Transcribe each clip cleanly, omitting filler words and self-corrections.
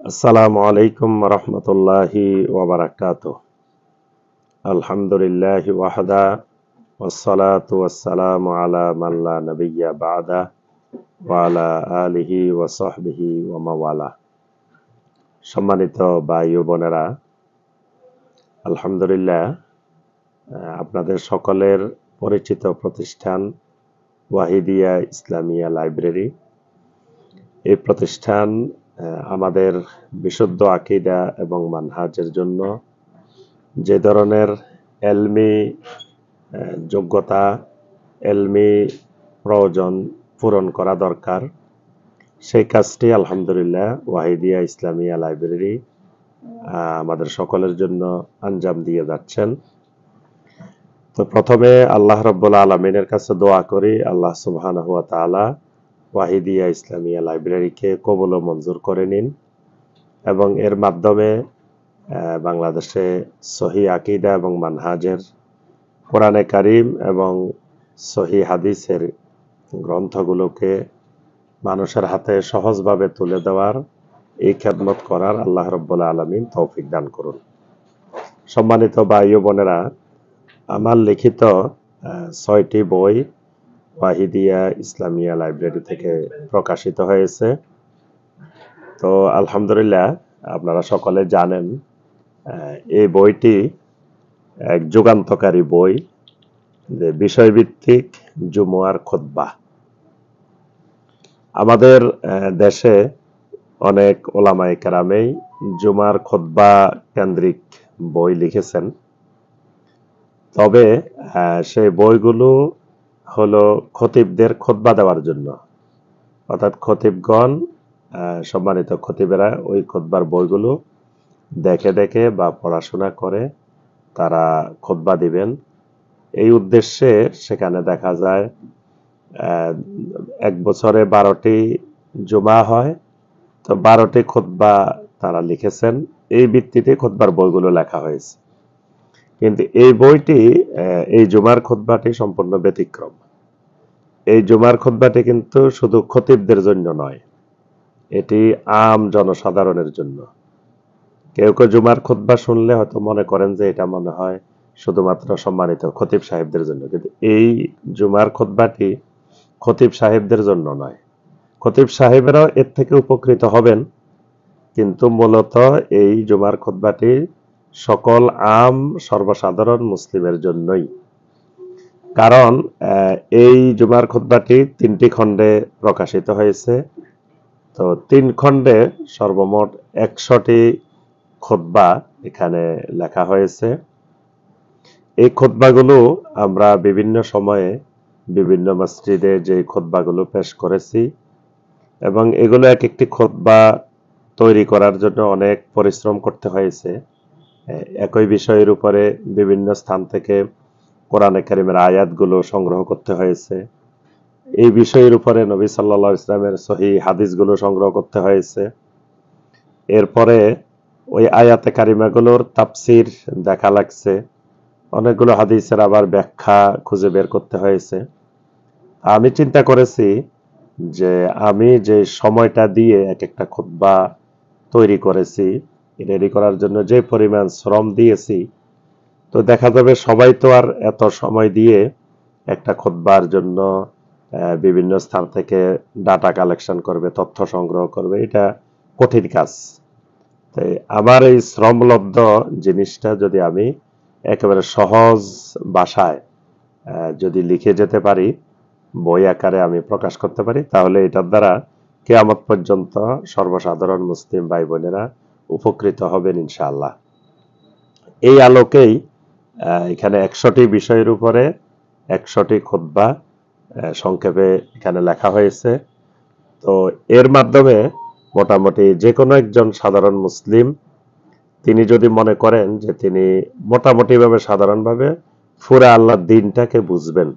আসসালামু আলাইকুম রহমতুল্লাহি ওয়াবারাকাতুহ। আলহামদুলিল্লাহি ওয়াহদা ওয়াসসালাতু ওয়াসসালামু আলা মান লা নাবিয়্যা বা'দা ওয়া আলা আলিহি ওয়া সাহবিহি ওয়া মাওয়ালা। সম্মানিত ভাই ও বোনেরা, আলহামদুলিল্লাহ, আপনাদের সকলের পরিচিত প্রতিষ্ঠান ওয়াহিদিয়া ইসলামিয়া লাইব্রেরি। এই প্রতিষ্ঠান আমাদের বিশুদ্ধ আকীদা এবং মানহাজের জন্য যে ধরনের এলমি যোগ্যতা, এলমি প্রয়োজন পূরণ করা দরকার, সেই কাজটি আলহামদুলিল্লাহ ওয়াহিদিয়া ইসলামিয়া লাইব্রেরি আমাদের সকলের জন্য আঞ্জাম দিয়ে যাচ্ছেন। তো প্রথমে আল্লাহ রাব্বুল আলামিনের কাছে দোয়া করি, আল্লাহ সুবহানাহু ওয়া তাআলা ওয়াহিদিয়া ইসলামিয়া লাইব্রেরিকে কবুল ও মঞ্জুর করে নিন এবং এর মাধ্যমে বাংলাদেশে সহি আকীদা এবং মানহাজের, কোরআনে কারিম এবং সহি হাদিসের গ্রন্থগুলোকে মানুষের হাতে সহজভাবে তুলে দেওয়ার, এই খেদমত করার আল্লাহ রাব্বুল আলামিন তৌফিক দান করুন। সম্মানিত ভাই ও বোনেরা, আমার লিখিত ৬টি বই ওয়াহিদিয়া ইসলামিয়া লাইব্রেরি থেকে প্রকাশিত হয়েছে। তো আলহামদুলিল্লাহ, আপনারা সকলে জানেন এই বইটি এক যুগান্তকারী বই, যে বিষয়ভিত্তিক জুমুয়ার খুতবা। আমাদের দেশে অনেক ওলামায়ে কেরামেই জুমার খুতবা কেন্দ্রিক বই লিখেছেন। তবে সেই বইগুলো হলো খতিবদের খুতবা দেওয়ার জন্য, অর্থাৎ খতিবগণ, সম্মানিত খতিবেরা ওই খুতবার বইগুলো দেখে দেখে বা পড়াশোনা করে তারা খুতবা দিবেন। এই উদ্দেশ্যে সেখানে দেখা যায় এক বছরে 12টি জুমা হয়, তো 12টি খুতবা তারা লিখেছেন। এই ভিত্তিতে খুতবার বইগুলো লেখা হয়েছে। কিন্তু এই বইটি, এই জুমার খুতবাটি সম্পূর্ণ ব্যতিক্রম। এই জুমার খুতবাটি কিন্তু শুধু খতিবদের জন্য নয়, এটি আম জনসাধারণের জন্য। কেউ কেউ জুমার খুতবা শুনলে হয়তো মনে করেন যে এটা মনে হয় শুধুমাত্র সম্মানিত খতিব সাহেবদের জন্য, কিন্তু এই জুমার খুতবাটি খতিব সাহেবদের জন্য নয়। খতিব সাহেবেরাও এর থেকে উপকৃত হবেন, কিন্তু মূলত এই জুমার খুতবাটি সকল আম সর্বসাধারণ মুসলিমের জন্যই। কারণ এই জুমার খুতবাটি 3টি খণ্ডে প্রকাশিত হয়েছে। তো 3 খণ্ডে সর্বমোট 100টি খুতবা এখানে লেখা হয়েছে। এই খুতবাগুলো আমরা বিভিন্ন সময়ে বিভিন্ন মসজিদে যে খুতবাগুলো পেশ করেছি, এবং এগুলো এক একটি খুতবা তৈরি করার জন্য অনেক পরিশ্রম করতে হয়েছে। একই বিষয়ের উপরে বিভিন্ন স্থান থেকে কোরআনে কারিমের আয়াতগুলো সংগ্রহ করতে হয়েছে। এই বিষয়ের উপরে নবী সাল্লাল্লাহু আলাইহি ওয়াসাল্লামের সহি হাদিসগুলো সংগ্রহ করতে হয়েছে। এরপরে ওই আয়াতে কারিমাগুলোর তাফসির দেখা লাগছে। অনেকগুলো হাদিসের আবার ব্যাখ্যা খুঁজে বের করতে হয়েছে। আমি চিন্তা করেছি যে আমি যে সময়টা দিয়ে এক একটা খুতবা তৈরি করেছি, রেডি করার জন্য যে পরিমাণ শ্রম দিয়েছি, তো দেখা যাবে সবাই তো আর এত সময় দিয়ে একটা খুতবার জন্য বিভিন্ন স্থান থেকে ডাটা কালেকশন করবে, তথ্য সংগ্রহ করবে, এটা কঠিন কাজ। তাই আমার এই শ্রমলব্ধ জিনিসটা যদি আমি একেবারে সহজ ভাষায় যদি লিখে যেতে পারি, বই আকারে আমি প্রকাশ করতে পারি, তাহলে এটার দ্বারা কিয়ামত পর্যন্ত সর্বসাধারণ মুসলিম ভাই বোনেরা উপকৃত হবেন ইনশাআল্লাহ। এই আলোকেই এখানে 100টি বিষয়ের উপরে 100টি খুতবা সংক্ষেপে এখানে লেখা হয়েছে। তো এর মাধ্যমে মোটামুটি যে কোনো একজন সাধারণ মুসলিম, তিনি যদি মনে করেন যে তিনি মোটামুটিভাবে সাধারণভাবে পুরা আল্লাহর দ্বীনটাকে বুঝবেন,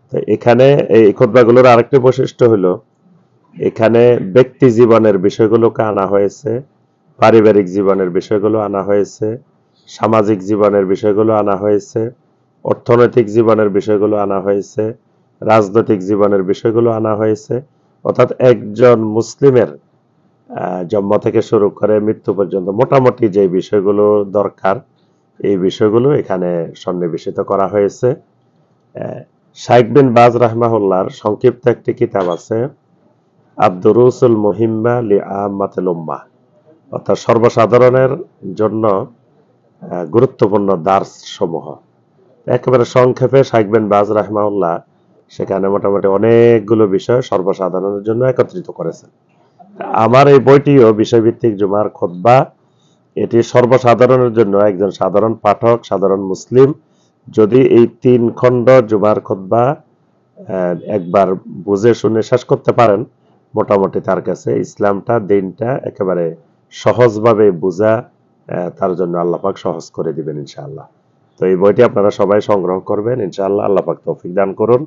তো এখানে এই খুতবাগুলোর আরেকটি বৈশিষ্ট্য হলো এখানে ব্যক্তি জীবনের বিষয়গুলোকে আনা হয়েছে, পারিবারিক জীবনের বিষয়গুলো আনা হয়েছে, সামাজিক জীবনের বিষয়গুলো আনা হয়েছে, অর্থনৈতিক জীবনের বিষয়গুলো আনা হয়েছে, রাজনৈতিক জীবনের বিষয়গুলো আনা হয়েছে। অর্থাৎ একজন মুসলিমের জন্ম থেকে শুরু করে মৃত্যু পর্যন্ত মোটামুটি যে বিষয়গুলো দরকার এই বিষয়গুলো এখানে সন্নিবেশিত করা হয়েছে। শাইখ বিন বাজ রাহমাহুল্লাহর সংক্ষিপ্ত একটি কিতাব আছে, আদ-দুরুসুল মুহিম্মা লিআম্মাতিল উম্মাহ, অর্থাৎ সর্বসাধারণের জন্য গুরুত্বপূর্ণ দার্স সমূহ। একেবারে সংক্ষেপে শাইখ বিন বাজ রাহমাহুল্লাহ সেখানে মোটামুটি অনেকগুলো বিষয় সর্বসাধারণের জন্য একত্রিত করেছেন। আমার এই বইটিও বিষয়ভিত্তিক জুমার খুতবা, এটি সর্বসাধারণের জন্য, একজন সাধারণ পাঠক, সাধারণ মুসলিম যদি এই 3 খণ্ড জুমার খুতবা একবার বুঝে শুনে শেষ করতে পারেন, মোটামুটি তার কাছে ইসলামটা, দিনটা একেবারে সহজভাবে বোঝা তার জন্য আল্লাহ পাক সহজ করে দিবেন ইনশাআল্লাহ। তো এই বইটি আপনারা সবাই সংগ্রহ করবেন ইনশাআল্লাহ। আল্লাহ পাক তৌফিক দান করুন।